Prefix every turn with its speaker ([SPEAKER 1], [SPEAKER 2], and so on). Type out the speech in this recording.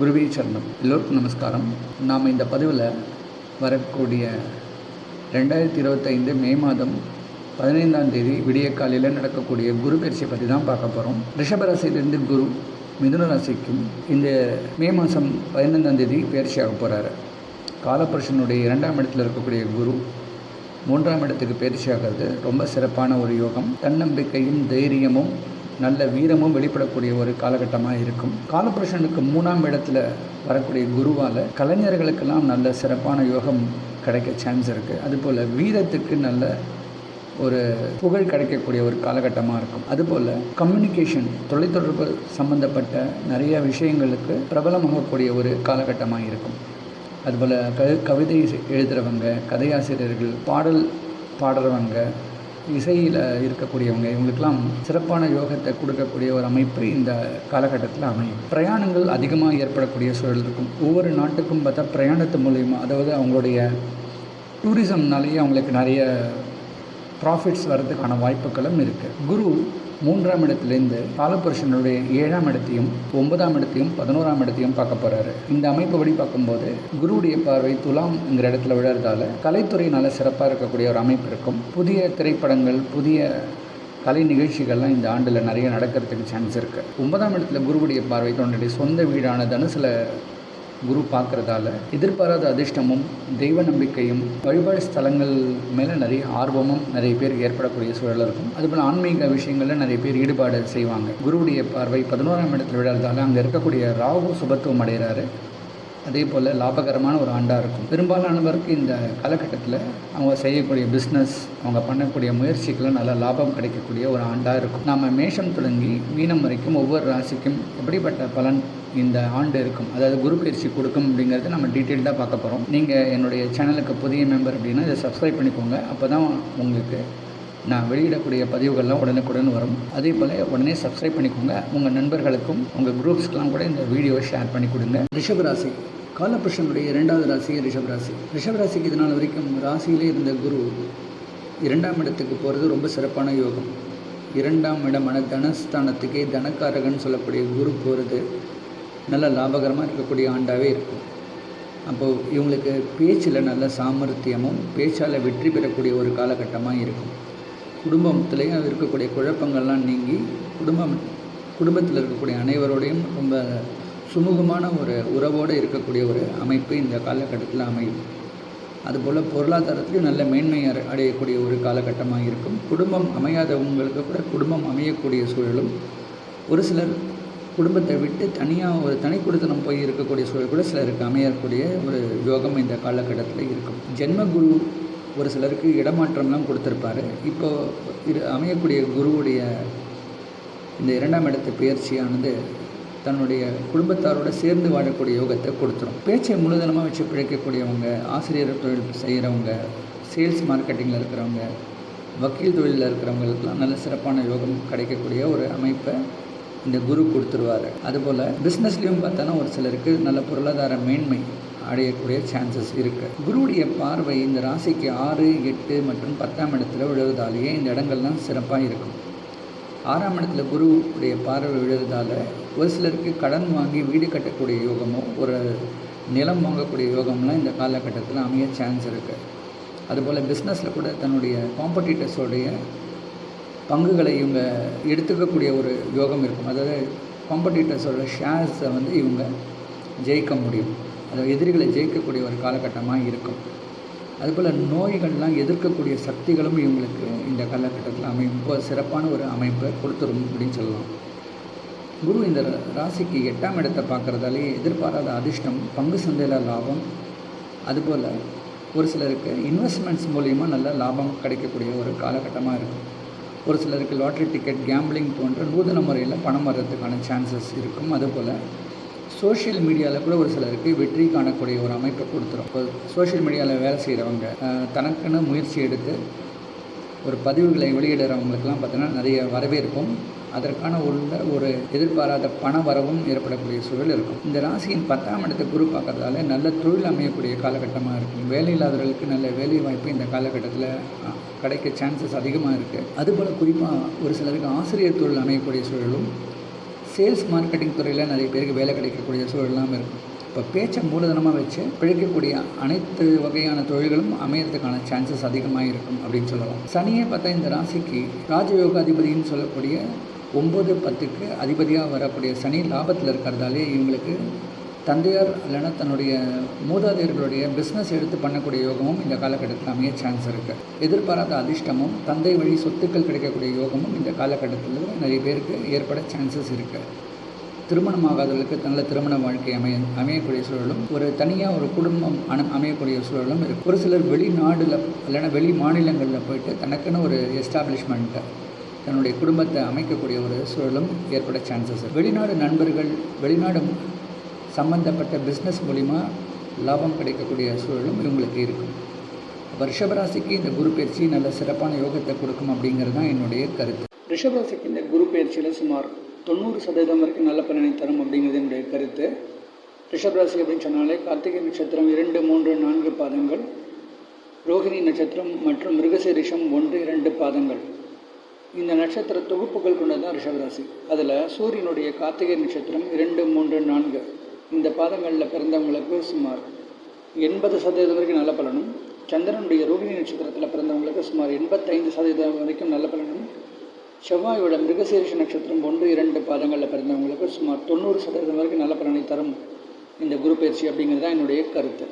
[SPEAKER 1] குருவே சரணம். எல்லோருக்கும் நமஸ்காரம். நாம் இந்த பதிவில் வரக்கூடிய 2025 மே மாதம் 15ஆம் தேதி விடிய காலையில் நடக்கக்கூடிய குரு பயிற்சியை பற்றி தான் பார்க்க போகிறோம். ரிஷபராசியிலிருந்து குரு மிதுன ராசிக்கும் இந்த மே மாதம் 15ஆம் தேதி பயிற்சியாக போகிறாரு. காலபுருஷனுடைய 2ஆம் இடத்தில் இருக்கக்கூடிய குரு 3ஆம் இடத்துக்கு பயிற்சியாகிறது ரொம்ப சிறப்பான ஒரு யோகம். தன்னம்பிக்கையும் தைரியமும் நல்ல வீரமும் வெளிப்படக்கூடிய ஒரு காலகட்டமாக இருக்கும். காலபுருஷனுக்கு 3ஆம் இடத்துல வரக்கூடிய குருவால் கலைஞர்களுக்கெல்லாம் நல்ல சிறப்பான யோகம் கிடைக்க சான்ஸ் இருக்குது. அதுபோல் வீரத்துக்கு நல்ல ஒரு புகழ் கிடைக்கக்கூடிய ஒரு காலகட்டமாக இருக்கும். அதுபோல் கம்யூனிகேஷன் தொலைத்தொடர்பு சம்பந்தப்பட்ட நிறைய விஷயங்களுக்கு பிரபலமாகக்கூடிய ஒரு காலகட்டமாக இருக்கும். அதுபோல் கவிதை எழுதுகிறவங்க, கதையாசிரியர்கள், பாடல் பாடுறவங்க, இசையில் இருக்கக்கூடியவங்க, இவங்களுக்கெல்லாம் சிறப்பான யோகத்தை கொடுக்கக்கூடிய ஒரு அமைப்பு இந்த காலகட்டத்தில் அமையும். பிரயாணங்கள் அதிகமாக ஏற்படக்கூடிய சூழல் இருக்கும். ஒவ்வொரு நாட்டுக்கும் பார்த்தா பிரயாணத்து மூலயமா, அதாவது அவங்களுடைய டூரிசம்னாலேயே அவங்களுக்கு நிறைய ப்ராஃபிட்ஸ் வர்றதுக்கான வாய்ப்புகளும் இருக்குது. குரு 3ஆம் இடத்துலேருந்து காலபுருஷனுடைய 7ஆம் இடத்தையும் 9ஆம் இடத்தையும் 11ஆம் இடத்தையும் பார்க்க போகிறாரு. இந்த அமைப்பு படி பார்க்கும்போது குருவுடைய பார்வை துலாம்ங்கிற இடத்துல விழுறதால கலைத்துறை நல்ல சிறப்பாக இருக்கக்கூடிய ஒரு அமைப்பு இருக்கும். புதிய திரைப்படங்கள், புதிய கலை நிகழ்ச்சிகள்லாம் இந்த ஆண்டில் நிறைய நடக்கிறதுக்கு சான்ஸ் இருக்குது. 9ஆம் இடத்துல குருவுடைய பார்வை தன்னுடைய சொந்த வீடான தனுசில் குரு பார்க்குறதால எதிர்பாராத அதிர்ஷ்டமும் தெய்வ நம்பிக்கையும் வழிபாடு ஸ்தலங்கள் மேலே நிறைய ஆர்வமும் நிறைய பேர் ஏற்படக்கூடிய சூழல் இருக்கும். அதுபோல் ஆன்மீக விஷயங்களில் நிறைய பேர் ஈடுபாடு செய்வாங்க. குருவுடைய பார்வை 11ஆம் இடத்தில் விழுறதால அங்கே இருக்கக்கூடிய ராகு சுபத்துவம் அடைகிறாரு. அதே போல் லாபகரமான ஒரு ஆண்டாக இருக்கும். பெரும்பாலானவருக்கு இந்த காலகட்டத்தில் அவங்க செய்யக்கூடிய பிஸ்னஸ், அவங்க பண்ணக்கூடிய முயற்சிகளும் நல்ல லாபம் கிடைக்கக்கூடிய ஒரு ஆண்டாக இருக்கும். நாம் மேஷம் தொடங்கி மீனம் வரைக்கும் ஒவ்வொரு ராசிக்கும் எப்படிப்பட்ட பலன் இந்த ஆண்டு இருக்கும், அதாவது குரு பயிற்சி கொடுக்கும் அப்படிங்கிறது நம்ம டீட்டெயில்டாக பார்க்க போகிறோம். நீங்கள் என்னுடைய சேனலுக்கு புதிய மெம்பர் அப்படின்னா இதை சப்ஸ்கிரைப் பண்ணிக்கோங்க. அப்போ தான் உங்களுக்கு நான் வெளியிடக்கூடிய பதிவுகள்லாம் உடனுக்குடன் வரும். அதே போல் உடனே சப்ஸ்கிரைப் பண்ணிக்கோங்க. உங்கள் நண்பர்களுக்கும் உங்கள் குரூப்ஸ்க்கெலாம் கூட இந்த வீடியோவை ஷேர் பண்ணி கொடுங்க. ரிஷபராசி காலபுருஷனுடைய 2வது ராசி ரிஷபராசி. ரிஷபராசிக்கு இதனால் வரைக்கும் ராசியிலே இருந்த குரு 2ஆம் இடத்துக்கு போகிறது ரொம்ப சிறப்பான யோகம். 2ஆம் இடமான தனஸ்தானத்துக்கே தனக்காரகன் சொல்லக்கூடிய குரு போகிறது நல்ல லாபகரமாக இருக்கக்கூடிய ஆண்டாகவே இருக்கும். அப்போது இவங்களுக்கு பேச்சில் நல்ல சாமர்த்தியமும் பேச்சால் வெற்றி பெறக்கூடிய ஒரு காலகட்டமாக இருக்கும். குடும்பத்திலையும் இருக்கக்கூடிய குழப்பங்கள்லாம் நீங்கி குடும்பத்தில் இருக்கக்கூடிய அனைவரோடையும் ரொம்ப சுமூகமான ஒரு உறவோடு இருக்கக்கூடிய ஒரு அமைப்பு இந்த காலகட்டத்தில் அமையும். அதுபோல் பொருளாதாரத்துலையும் நல்ல மேன்மை அடையக்கூடிய ஒரு காலகட்டமாக இருக்கும். குடும்பம் அமையாதவங்களுக்கு கூட குடும்பம் அமையக்கூடிய சூழலும், ஒரு சிலர் குடும்பத்தை விட்டு தனியாக ஒரு தனி குடித்தனம் போய் இருக்கக்கூடிய சூழல் கூட சிலருக்கு அமையக்கூடிய ஒரு யோகம் இந்த காலகட்டத்தில் இருக்கும். ஜென்மகுரு ஒரு சிலருக்கு இடமாற்றம்லாம் கொடுத்துருப்பாரு. இப்போது அமையக்கூடிய குருவுடைய இந்த 2ஆம் இடத்து பயிற்சியானது தன்னுடைய குடும்பத்தாரோடு சேர்ந்து வாழக்கூடிய யோகத்தை கொடுத்துரும். பேச்சை முழுதனமாக வச்சு பிழைக்கக்கூடியவங்க, ஆசிரியர் தொழில் செய்கிறவங்க, சேல்ஸ் மார்க்கெட்டிங்கில் இருக்கிறவங்க, வக்கீல் தொழிலில் இருக்கிறவங்களுக்கெல்லாம் நல்ல சிறப்பான யோகம் கிடைக்கக்கூடிய ஒரு அமைப்பை இந்த குரு கொடுத்துருவார். அதுபோல் பிஸ்னஸ்லேயும் பார்த்தோன்னா ஒரு சிலருக்கு நல்ல பொருளாதார மேன்மை அடையக்கூடிய சான்சஸ் இருக்குது. குருவுடைய பார்வை இந்த ராசிக்கு 6, 8 மற்றும் 10ஆம் இடத்துல விழுவதாலேயே இந்த இடங்கள்லாம் சிறப்பாக இருக்கும். 6ஆம் இடத்துல குருவுடைய பார்வை விழுவதால் ஒரு சிலருக்கு கடன் வாங்கி வீடு கட்டக்கூடிய யோகமோ ஒரு நிலம் வாங்கக்கூடிய யோகம்லாம் இந்த காலகட்டத்தில் அமைய சான்ஸ் இருக்குது. அதுபோல் பிஸ்னஸில் கூட தன்னுடைய காம்படிட்டர்ஸோடைய பங்குகளை இவங்க எடுத்துக்கக்கூடிய ஒரு யோகம் இருக்கும். அதாவது காம்படிட்டர்ஸோட ஷேர்ஸை இவங்க ஜெயிக்க முடியும். அதாவது எதிரிகளை ஜெயிக்கக்கூடிய ஒரு காலகட்டமாக இருக்கும். அதுபோல் நோய்கள்லாம் எதிர்க்கக்கூடிய சக்திகளும் இவங்களுக்கு இந்த காலகட்டத்தில் அமையும். இப்போ சிறப்பான ஒரு அமைப்பை கொடுத்துரும் அப்படின்னு சொல்லலாம். குரு இந்த ராசிக்கு 8ஆம் இடத்தை பார்க்குறதாலே எதிர்பாராத அதிர்ஷ்டம், பங்கு சந்தையில் லாபம், அதுபோல் ஒரு சிலருக்கு இன்வெஸ்ட்மெண்ட்ஸ் மூலிமா நல்ல லாபம் கிடைக்கக்கூடிய ஒரு காலகட்டமாக இருக்கும். ஒரு சிலருக்கு லாட்ரி டிக்கெட், கேம்பிளிங் போன்ற நூதன முறையில் பணம் வர்றதுக்கான சான்சஸ் இருக்கும். அதுபோல் சோஷியல் மீடியாவில் கூட ஒரு சிலருக்கு வெற்றி காணக்கூடிய ஒரு அமைப்பை கொடுத்துரும். இப்போ சோஷியல் மீடியாவில் வேலை செய்கிறவங்க, தனக்குன்னு முயற்சி எடுத்து ஒரு பதிவுகளை வெளியிடுறவங்களுக்கெல்லாம் பார்த்தீங்கன்னா நிறைய வரவேற்பும், அதற்கான ஒரு எதிர்பாராத பண வரவும் ஏற்படக்கூடிய சூழல் இருக்கும். இந்த ராசியின் 10ஆம் இடத்தை குரு பார்க்கறதால நல்ல தொழில் அமையக்கூடிய காலகட்டமாக இருக்கும். வேலை இல்லாதவர்களுக்கு நல்ல வேலை வாய்ப்பு இந்த காலகட்டத்தில் கிடைக்க சான்சஸ் அதிகமாக இருக்குது. அதுபோல் குறிப்பாக ஒரு சிலருக்கு ஆசிரியர் தொழில் அமையக்கூடிய சூழலும், சேல்ஸ் மார்க்கெட்டிங் துறையில் நிறைய பேருக்கு வேலை கிடைக்கக்கூடிய சூழலாம் இருக்கும். இப்போ பேச்சை மூலதனமாக வச்சு பிழைக்கக்கூடிய அனைத்து வகையான தொழில்களும் அமையறதுக்கான சான்சஸ் அதிகமாக இருக்கும் அப்படின்னு சொல்லலாம். சனியை பார்த்தா இந்த ராசிக்கு ராஜயோகாதிபதினு சொல்லக்கூடிய 9-10க்கு அதிபதியாக வரக்கூடிய சனி லாபத்தில் இருக்கிறதாலே இவங்களுக்கு தந்தையார் இல்லைன்னா தன்னுடைய மூதாதையர்களுடைய பிஸ்னஸ் எடுத்து பண்ணக்கூடிய யோகமும் இந்த காலகட்டத்தில் அமைய சான்ஸ் இருக்குது. எதிர்பாராத அதிர்ஷ்டமும் தந்தை வழி சொத்துக்கள் கிடைக்கக்கூடிய யோகமும் இந்த காலகட்டத்தில் நிறைய பேருக்கு ஏற்பட சான்சஸ் இருக்குது. திருமணமாகாதவர்களுக்கு நல்ல திருமண வாழ்க்கை அமையக்கூடிய சூழலும், ஒரு தனியாக ஒரு குடும்பம் அமையக்கூடிய சூழலும் இருக்குது. ஒரு சிலர் வெளிநாடில் இல்லைன்னா வெளி மாநிலங்களில் போயிட்டு தனக்குன்னு ஒரு எஸ்டாப்ளிஷ்மெண்ட்டை தன்னுடைய குடும்பத்தை அமைக்கக்கூடிய ஒரு சூழலும் ஏற்பட சான்சஸ். வெளிநாடு நண்பர்கள், வெளிநாடு சம்பந்தப்பட்ட பிஸ்னஸ் மூலிமா லாபம் கிடைக்கக்கூடிய சூழலும் இவங்களுக்கு இருக்கும். ரிஷபராசிக்கு இந்த குரு பயிற்சி நல்ல சிறப்பான யோகத்தை கொடுக்கும் அப்படிங்கிறது தான் என்னுடைய கருத்து. ரிஷபராசிக்கு இந்த குரு பயிற்சியில் சுமார் 90% வரைக்கும் நல்ல பலனை தரும் அப்படிங்கிறது என்னுடைய கருத்து. ரிஷபராசி அப்படின்னு சொன்னாலே கார்த்திகை நட்சத்திரம் 2, 3, 4 பாதங்கள், ரோகிணி நட்சத்திரம் மற்றும் மிருகசீரிஷம் 1, 2 பாதங்கள், இந்த நட்சத்திர தொகுப்புகள் கொண்டதான் ரிஷபராசி. அதில் சூரியனுடைய கார்த்திகை நட்சத்திரம் 2, 3, 4 இந்த பாதங்களில் பிறந்தவங்களுக்கு சுமார் 80% வரைக்கும் நல்ல பலனும், சந்திரனுடைய ரோகிணி நட்சத்திரத்தில் பிறந்தவங்களுக்கு சுமார் 85% வரைக்கும் நல்ல பலனும், செவ்வாயோட மிருகசீரிஷ நட்சத்திரம் 1, 2 பாதங்களில் பிறந்தவங்களுக்கு சுமார் 90% வரைக்கும் நல்ல பலனை தரும் இந்த குரு பயிற்சி அப்படிங்கிறது தான் என்னுடைய கருத்து.